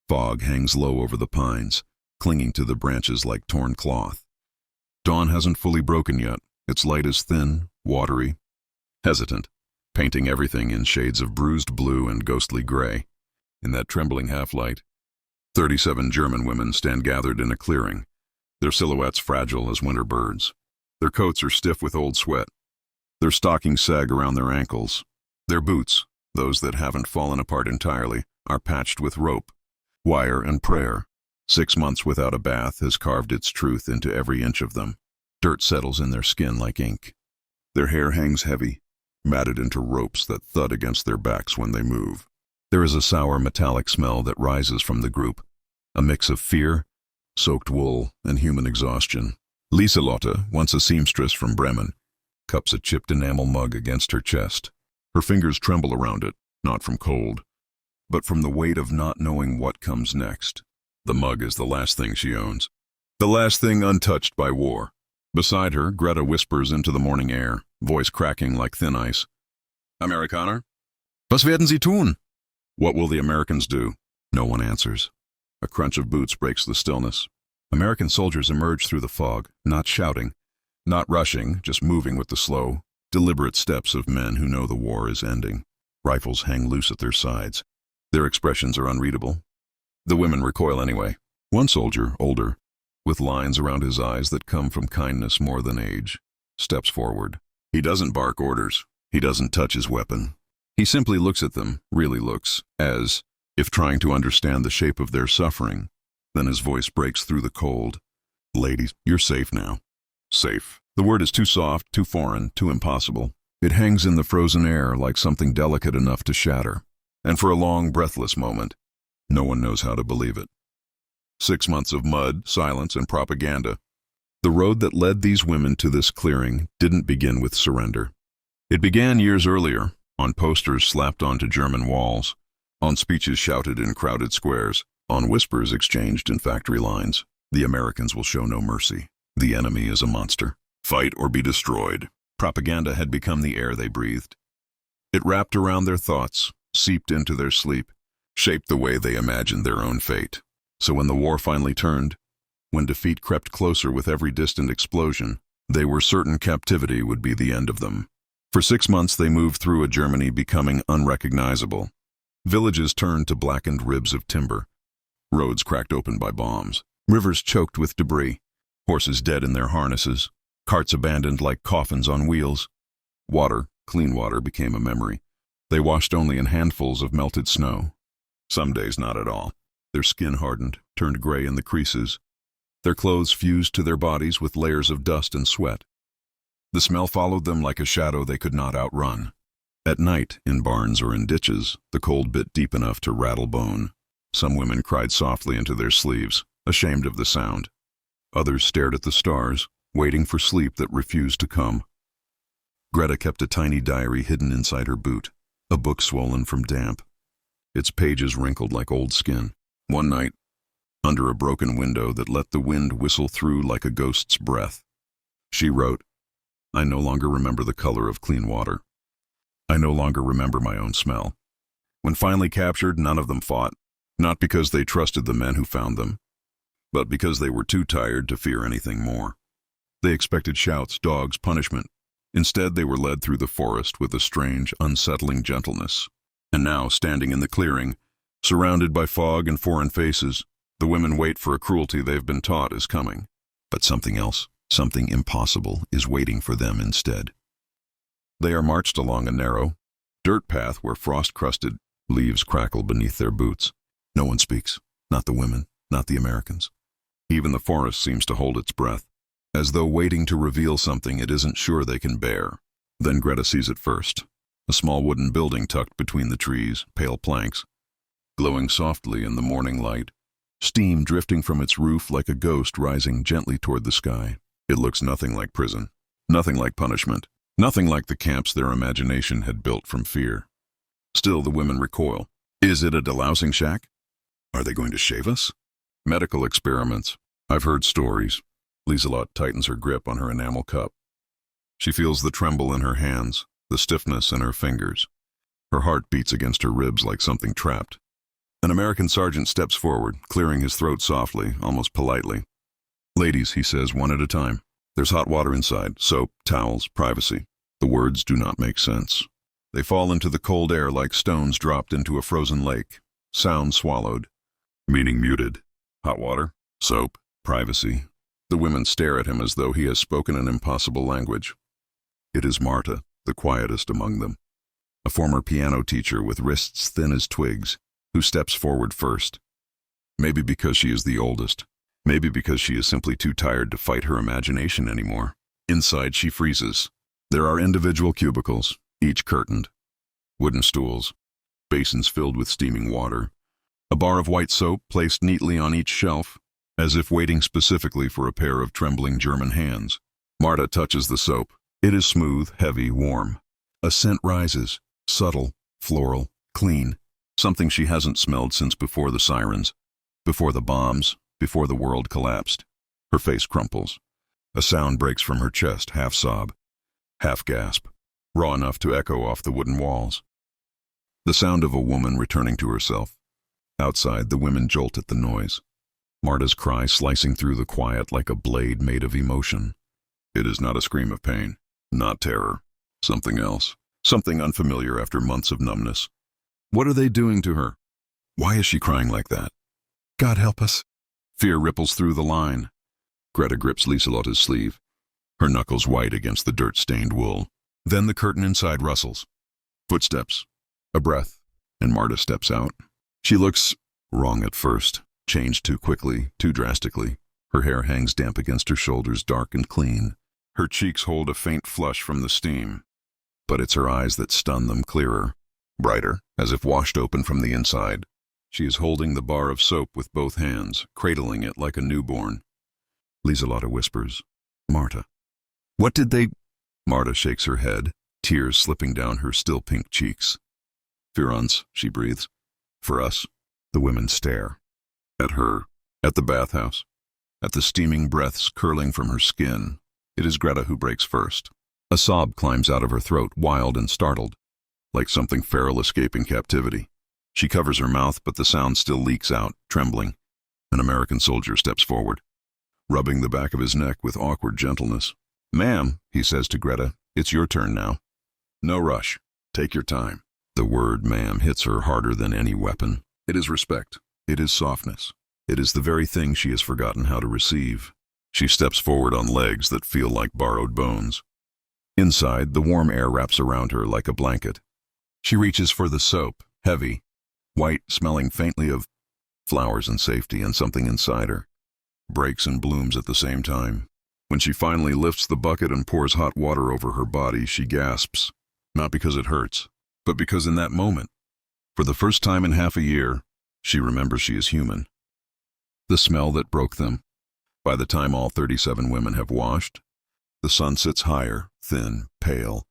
Fog hangs low over the pines, clinging to the branches like torn cloth. Dawn hasn't fully broken yet. Its light is thin, watery, hesitant, painting everything in shades of bruised blue and ghostly gray. In that trembling half-light, 37 German women stand gathered in a clearing, their silhouettes fragile as winter birds. Their coats are stiff with old sweat. Their stockings sag around their ankles. Their boots, those that haven't fallen apart entirely, are patched with rope, wire, and prayer. 6 months without a bath has carved its truth into every inch of them. Dirt settles in their skin like ink. Their hair hangs heavy, matted into ropes that thud against their backs when they move. There is a sour metallic smell that rises from the group, a mix of fear, soaked wool, and human exhaustion. Lieselotte, once a seamstress from Bremen, cups a chipped enamel mug against her chest. Her fingers tremble around it, not from cold, but from the weight of not knowing what comes next. The mug is the last thing she owns, the last thing untouched by war. Beside her, Greta whispers into the morning air, voice cracking like thin ice. Amerikaner? Was werden Sie tun? What will the Americans do? No one answers. A crunch of boots breaks the stillness. American soldiers emerge through the fog, not shouting, not rushing, just moving with the slow, deliberate steps of men who know the war is ending. Rifles hang loose at their sides. Their expressions are unreadable. The women recoil anyway. One soldier, older, with lines around his eyes that come from kindness more than age, steps forward. He doesn't bark orders. He doesn't touch his weapon. He simply looks at them, really looks, as if trying to understand the shape of their suffering. Then his voice breaks through the cold. Ladies, you're safe now. Safe. The word is too soft, too foreign, too impossible. It hangs in the frozen air like something delicate enough to shatter. And for a long, breathless moment, no one knows how to believe it. 6 months of mud, silence, and propaganda. The road that led these women to this clearing didn't begin with surrender. It began years earlier, on posters slapped onto German walls, on speeches shouted in crowded squares, on whispers exchanged in factory lines. The Americans will show no mercy. The enemy is a monster. Fight or be destroyed. Propaganda had become the air they breathed. It wrapped around their thoughts, seeped into their sleep, shaped the way they imagined their own fate. So when the war finally turned, when defeat crept closer with every distant explosion, they were certain captivity would be the end of them. For 6 months they moved through a Germany becoming unrecognizable. Villages turned to blackened ribs of timber, roads cracked open by bombs, rivers choked with debris, horses dead in their harnesses, carts abandoned like coffins on wheels. Water, clean water, became a memory. They washed only in handfuls of melted snow. Some days not at all. Their skin hardened, turned gray in the creases. Their clothes fused to their bodies with layers of dust and sweat. The smell followed them like a shadow they could not outrun. At night, in barns or in ditches, the cold bit deep enough to rattle bone. Some women cried softly into their sleeves, ashamed of the sound. Others stared at the stars, waiting for sleep that refused to come. Greta kept a tiny diary hidden inside her boot, a book swollen from damp, its pages wrinkled like old skin. One night, under a broken window that let the wind whistle through like a ghost's breath, she wrote, I no longer remember the color of clean water. I no longer remember my own smell. When finally captured, none of them fought, not because they trusted the men who found them, but because they were too tired to fear anything more. They expected shouts, dogs, punishment. Instead, they were led through the forest with a strange, unsettling gentleness. And now, standing in the clearing, surrounded by fog and foreign faces, the women wait for a cruelty they've been taught is coming. But something else, something impossible, is waiting for them instead. They are marched along a narrow, dirt path where frost-crusted leaves crackle beneath their boots. No one speaks, not the women, not the Americans. Even the forest seems to hold its breath, as though waiting to reveal something it isn't sure they can bear. Then Greta sees it first. A small wooden building tucked between the trees, pale planks, glowing softly in the morning light, steam drifting from its roof like a ghost rising gently toward the sky. It looks nothing like prison, nothing like punishment, nothing like the camps their imagination had built from fear. Still, the women recoil. Is it a delousing shack? Are they going to shave us? Medical experiments. I've heard stories. Lieselotte tightens her grip on her enamel cup. She feels the tremble in her hands, the stiffness in her fingers. Her heart beats against her ribs like something trapped. An American sergeant steps forward, clearing his throat softly, almost politely. "Ladies," he says, one at a time. "There's hot water inside, soap, towels, privacy." The words do not make sense. They fall into the cold air like stones dropped into a frozen lake. Sound swallowed. Meaning muted. Hot water, soap, privacy. The women stare at him as though he has spoken an impossible language. It is Marta, the quietest among them. A former piano teacher with wrists thin as twigs, who steps forward first. Maybe because she is the oldest. Maybe because she is simply too tired to fight her imagination anymore. Inside she freezes. There are individual cubicles, each curtained. Wooden stools. Basins filled with steaming water. A bar of white soap placed neatly on each shelf, as if waiting specifically for a pair of trembling German hands. Marta touches the soap. It is smooth, heavy, warm. A scent rises, subtle, floral, clean. Something she hasn't smelled since before the sirens, before the bombs, before the world collapsed. Her face crumples. A sound breaks from her chest, half sob, half gasp, raw enough to echo off the wooden walls. The sound of a woman returning to herself. Outside, the women jolt at the noise. Marta's cry slicing through the quiet like a blade made of emotion. It is not a scream of pain, not terror. Something else. Something unfamiliar after months of numbness. What are they doing to her? Why is she crying like that? God help us. Fear ripples through the line. Greta grips Lieselotta's sleeve, her knuckles white against the dirt-stained wool. Then the curtain inside rustles. Footsteps. A breath. And Marta steps out. She looks wrong at first, changed too quickly, too drastically. Her hair hangs damp against her shoulders, dark and clean. Her cheeks hold a faint flush from the steam. But it's her eyes that stun them clearer, brighter, as if washed open from the inside. She is holding the bar of soap with both hands, cradling it like a newborn. Lieselotta whispers, "Marta." "What did they—" Marta shakes her head, tears slipping down her still pink cheeks. "For uns," she breathes. "For us." The women stare. At her, at the bathhouse, at the steaming breaths curling from her skin. It is Greta who breaks first. A sob climbs out of her throat, wild and startled, like something feral escaping captivity. She covers her mouth, but the sound still leaks out, trembling. An American soldier steps forward, rubbing the back of his neck with awkward gentleness. "Ma'am," he says to Greta, "it's your turn now. No rush. Take your time." The word "ma'am" hits her harder than any weapon. It is respect. It is softness. It is the very thing she has forgotten how to receive. She steps forward on legs that feel like borrowed bones. Inside, the warm air wraps around her like a blanket. She reaches for the soap, heavy, white, smelling faintly of flowers and safety, and something inside her breaks and blooms at the same time. When she finally lifts the bucket and pours hot water over her body, she gasps, not because it hurts, but because in that moment, for the first time in half a year, she remembers she is human. The smell that broke them. By the time all 37 women have washed, the sun sits higher, thin, pale,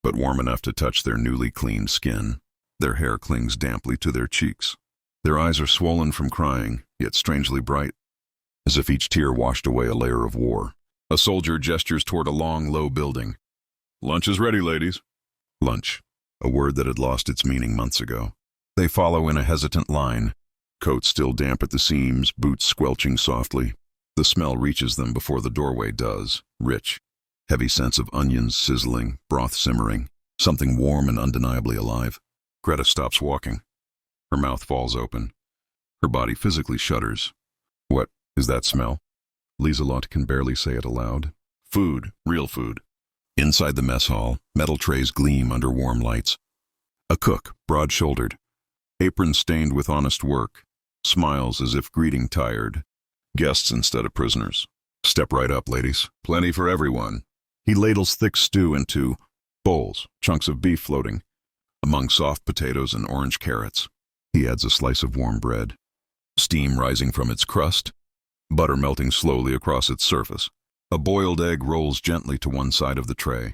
but warm enough to touch their newly cleaned skin. Their hair clings damply to their cheeks. Their eyes are swollen from crying, yet strangely bright, as if each tear washed away a layer of war. A soldier gestures toward a long, low building. "Lunch is ready, ladies." Lunch, a word that had lost its meaning months ago. They follow in a hesitant line, coats still damp at the seams, boots squelching softly. The smell reaches them before the doorway does, rich, heavy sense of onions sizzling, broth simmering, something warm and undeniably alive. Greta stops walking. Her mouth falls open. Her body physically shudders. What is that smell? Lieselotte can barely say it aloud. Food, real food. Inside the mess hall, metal trays gleam under warm lights. A cook, broad-shouldered, apron stained with honest work, smiles as if greeting tired guests instead of prisoners. "Step right up, ladies. Plenty for everyone." He ladles thick stew into bowls, chunks of beef floating, among soft potatoes and orange carrots. He adds a slice of warm bread, steam rising from its crust, butter melting slowly across its surface. A boiled egg rolls gently to one side of the tray,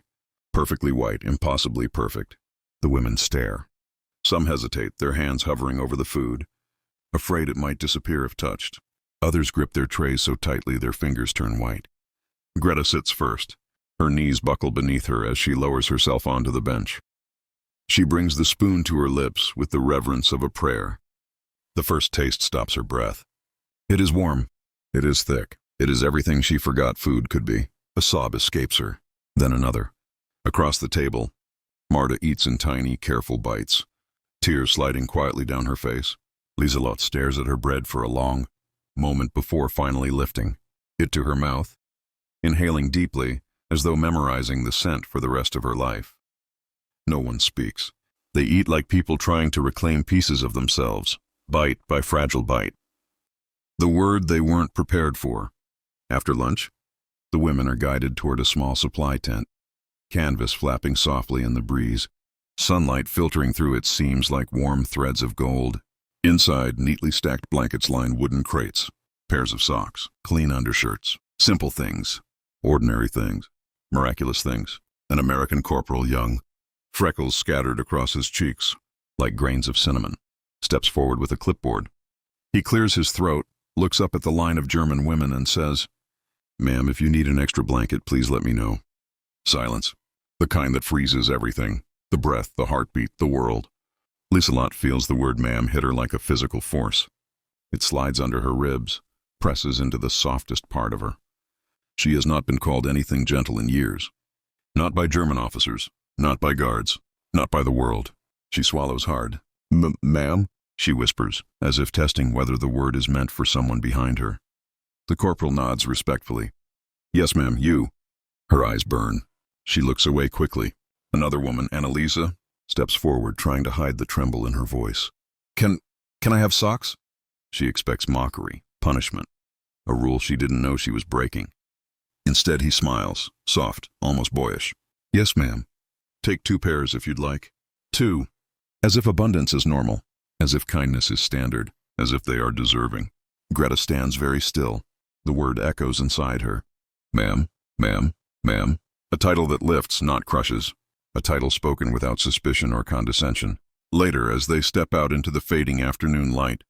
perfectly white, impossibly perfect. The women stare. Some hesitate, their hands hovering over the food, afraid it might disappear if touched. Others grip their trays so tightly their fingers turn white. Greta sits first. Her knees buckle beneath her as she lowers herself onto the bench. She brings the spoon to her lips with the reverence of a prayer. The first taste stops her breath. It is warm. It is thick. It is everything she forgot food could be. A sob escapes her. Then another. Across the table, Marta eats in tiny, careful bites, tears sliding quietly down her face. Liselotte stares at her bread for a long moment before finally lifting it to her mouth, inhaling deeply as though memorizing the scent for the rest of her life. No one speaks. They eat like people trying to reclaim pieces of themselves, bite by fragile bite. The word they weren't prepared for. After lunch, the women are guided toward a small supply tent, canvas flapping softly in the breeze, sunlight filtering through its seams like warm threads of gold. Inside, neatly stacked blankets line wooden crates, pairs of socks, clean undershirts, simple things, ordinary things, miraculous things. An American corporal, young, freckles scattered across his cheeks like grains of cinnamon, steps forward with a clipboard. He clears his throat, looks up at the line of German women and says, "Ma'am, if you need an extra blanket, please let me know." Silence. The kind that freezes everything. The breath, the heartbeat, the world. Liselotte feels the word ma'am hit her like a physical force. It slides under her ribs, presses into the softest part of her. She has not been called anything gentle in years. Not by German officers, not by guards, not by the world. She swallows hard. Ma'am? She whispers, as if testing whether the word is meant for someone behind her. The corporal nods respectfully. "Yes, ma'am, you." Her eyes burn. She looks away quickly. Another woman, Annalisa, steps forward, trying to hide the tremble in her voice. Can I have socks?" She expects mockery, punishment, a rule she didn't know she was breaking. Instead, he smiles, soft, almost boyish. "Yes, ma'am. Take 2 pairs if you'd like." 2. As if abundance is normal, as if kindness is standard, as if they are deserving. Greta stands very still. The word echoes inside her. Ma'am, ma'am, ma'am. A title that lifts, not crushes. A title spoken without suspicion or condescension. Later, as they step out into the fading afternoon light,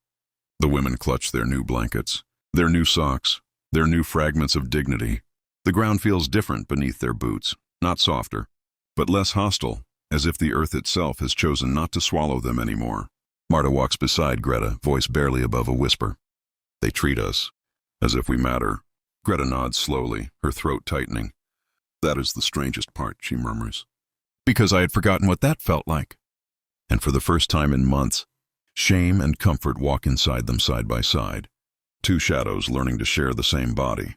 the women clutch their new blankets, their new socks, their new fragments of dignity. The ground feels different beneath their boots, not softer, but less hostile, as if the earth itself has chosen not to swallow them anymore. Marta walks beside Greta, voice barely above a whisper. "They treat us as if we matter." Greta nods slowly, her throat tightening. "That is the strangest part," she murmurs. "Because I had forgotten what that felt like." And for the first time in months, shame and comfort walk inside them side by side. 2 shadows learning to share the same body.